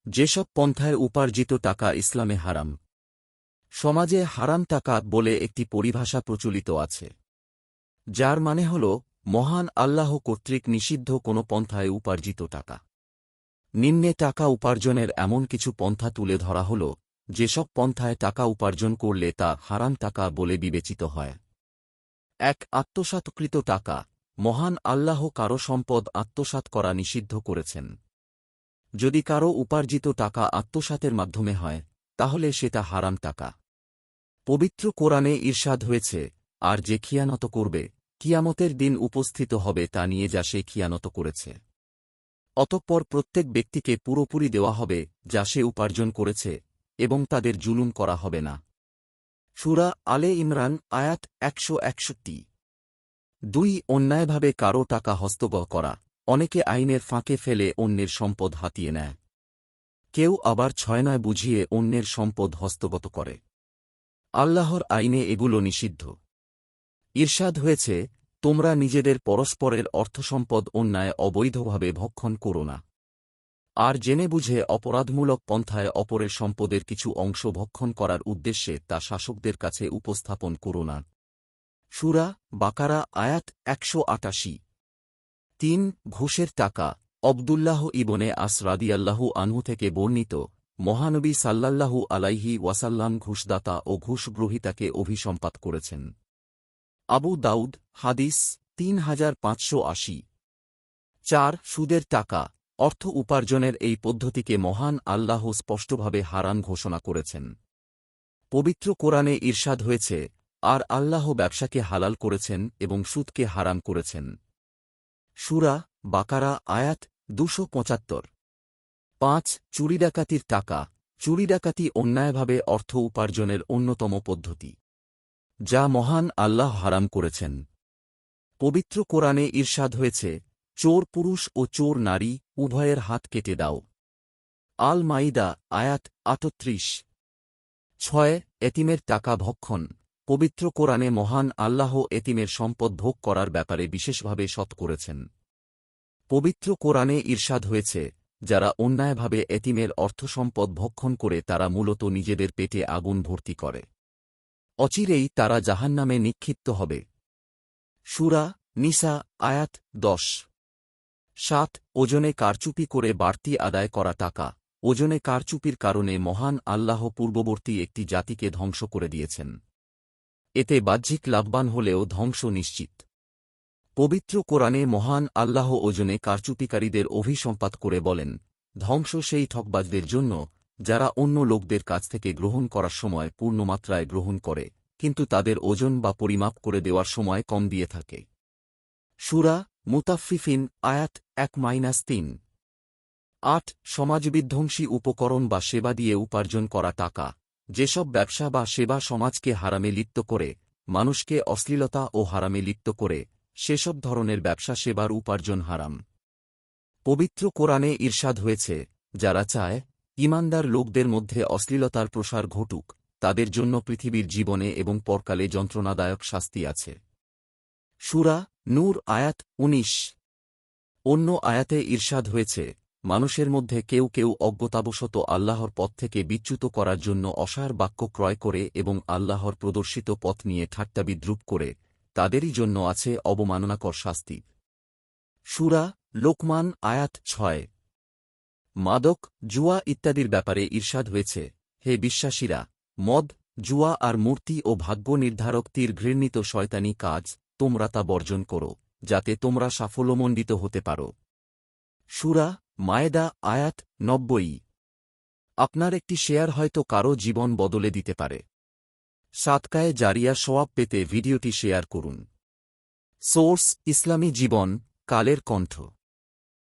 যেসব পন্থায় উপার্জিত টাকা ইসলামে হারাম। সমাজে হারাম টাকা বলে একটি পরিভাষা প্রচলিত আছে, যার মানে হল মহান আল্লাহ কর্তৃক নিষিদ্ধ কোনো পন্থায় উপার্জিত টাকা। নিম্নে টাকা উপার্জনের এমন কিছু পন্থা তুলে ধরা হল, যেসব পন্থায় টাকা উপার্জন করলে তা হারাম টাকা বলে বিবেচিত হয়। ১. আত্মসাৎকৃত টাকা। মহান আল্লাহ কারো সম্পদ আত্মসাৎ করা নিষিদ্ধ করেছেন। যদি কারো উপার্জিত টাকা আত্মসাতের মাধ্যমে হয়, তাহলে সেটা হারাম টাকা। পবিত্র কোরআনে ইরশাদ হয়েছে, আর যে খিয়ানত করবে, কিয়ামতের দিন উপস্থিত হবে তা নিয়ে যা সে খিয়ানত করেছে। অতঃপর প্রত্যেক ব্যক্তিকে পুরোপুরি দেওয়া হবে যা সে উপার্জন করেছে, এবং তাদের জুলুম করা হবে না। সূরা আলে ইমরান আয়াত ১৬১। ২. অন্যায়ভাবে কারো টাকা হস্তগত করা। অনেকে আইনের ফাঁকে ফেলে অন্যের সম্পদ হাতিয়ে নেয়। কেউ আবার ছয়নয় বুঝিয়ে অন্যের সম্পদ হস্তগত করে। আল্লাহর আইনে এগুলো নিষিদ্ধ। ইরশাদ হয়েছে, তোমরা নিজেদের পরস্পরের অর্থসম্পদ অন্যায় অবৈধভাবে ভক্ষণ করো না। আর জেনে বুঝে অপরাধমূলক পন্থায় অপরের সম্পদের কিছু অংশ ভক্ষণ করার উদ্দেশ্যে তা শাসকদের কাছে উপস্থাপন করো না। সূরা বাকারা আয়াত ১৮৮। ৩. ঘুষের টাকা। আব্দুল্লাহ ইবনে আস রাদিয়াল্লাহু আনহু থেকে বর্ণিত, মহানবী সাল্লাল্লাহু আলাইহি ওয়াসাল্লাম ঘুষদাতা ও ঘুষগ্রহীতাকে অভিসম্পাত করেছেন। আবু দাউদ হাদিস ৩৫৮০। ৪. সুদের টাকা। অর্থ উপার্জনের এই পদ্ধতিকে মহান আল্লাহ স্পষ্টভাবে হারাম ঘোষণা করেছেন। পবিত্র কোরআনে ইরশাদ হয়েছে, আর আল্লাহ ব্যবসাকে হালাল করেছেন এবং সুদকে হারাম করেছেন। সূরা বাকারা আয়াত ২৭৫। ৫. চুরি ডাকাতির টাকা। চুরি ডাকাতি অন্যায়ভাবে অর্থ উপার্জনের অন্যতম পদ্ধতি, যা মহান আল্লাহ হারাম করেছেন। পবিত্র কোরআনে ইরশাদ হয়েছে, চোর পুরুষ ও চোর নারী উভয়ের হাত কেটে দাও। আল মাইদা আয়াত ৩৮। ৬. এতিমের টাকা ভক্ষণ। পবিত্র কোরআনে মহান আল্লাহ এতিমের সম্পদ ভোগ করার ব্যাপারে বিশেষভাবে সৎ করেছেন। পবিত্র কোরআনে ইরশাদ হয়েছে, যারা অন্যায়ভাবে এতিমের অর্থসম্পদ ভক্ষণ করে তারা মূলত নিজেদের পেটে আগুন ভর্তি করে। অচিরেই তারা জাহান্নামে নিক্ষিপ্ত হবে। সূরা নিসা আয়াত ১০। ৭. ওজনে কারচুপি করে বাড়তি আদায় করা টাকা। ওজনে কারচুপির কারণে মহান আল্লাহ পূর্ববর্তী একটি জাতিকে ধ্বংস করে দিয়েছেন। এতে বাহ্যিক লাভবান হলেও ধ্বংস নিশ্চিত। পবিত্র কোরআনে মহান আল্লাহ ওজনে কারচুপিকারীদের অভিসম্পাত করে বলেন, ধ্বংস সেই ঠকবাজদের জন্য যারা অন্য লোকদের কাছ থেকে গ্রহণ করার সময় পূর্ণমাত্রায় গ্রহণ করে, কিন্তু তাদের ওজন বা পরিমাপ করে দেওয়ার সময় কম দিয়ে থাকে। সূরা মুতাফফিফিন আয়াত ১-৩। ৮. সমাজবিধ্বংসী উপকরণ বা সেবা দিয়ে উপার্জন করা টাকা। যেসব ব্যবসা বা সেবা সমাজকে হারামে লিপ্ত করে, মানুষকে অশ্লীলতা ও হারামে লিপ্ত করে, সেসব ধরনের ব্যবসা সেবার উপার্জন হারাম। পবিত্র কোরআনে ইরশাদ হয়েছে, যারা চায় ঈমানদার লোকদের মধ্যে অশ্লীলতার প্রসার ঘটুক, তাদের জন্য পৃথিবীর জীবনে এবং পরকালে যন্ত্রণাদায়ক শাস্তি আছে। সূরা নূর আয়াত ১৯। অন্য আয়াতে ইরশাদ হয়েছে, মানুষের মধ্যে কেউ কেউ অজ্ঞতাবশত আল্লাহর পথ থেকে বিচ্যুত করার জন্য অসার বাক্য ক্রয় করে এবং আল্লাহর প্রদর্শিত পথ নিয়ে ঠাট্টা বিদ্রূপ করে, তাদেরই জন্য আছে অবমাননাকর শাস্তি। সূরা লোকমান আয়াত ৬। মাদক, জুয়া ইত্যাদির ব্যাপারে ইরশাদ হয়েছে, হে বিশ্বাসীরা, মদ, জুয়া আর মূর্তি ও ভাগ্য নির্ধারক তীর ঘৃণিত শয়তানি কাজ, তোমরা তা বর্জন করো, যাতে তোমরা সাফল্যমণ্ডিত হতে পারো। সূরা মায়েদা আয়াত ৯০। আপনার একটি শেয়ার হয়তো কারো জীবন বদলে দিতে পারে। সাদকায়ে জারিয়া সওয়াব পেতে ভিডিওটি শেয়ার করুন। সোর্স ইসলামী জীবন, কালের কণ্ঠ।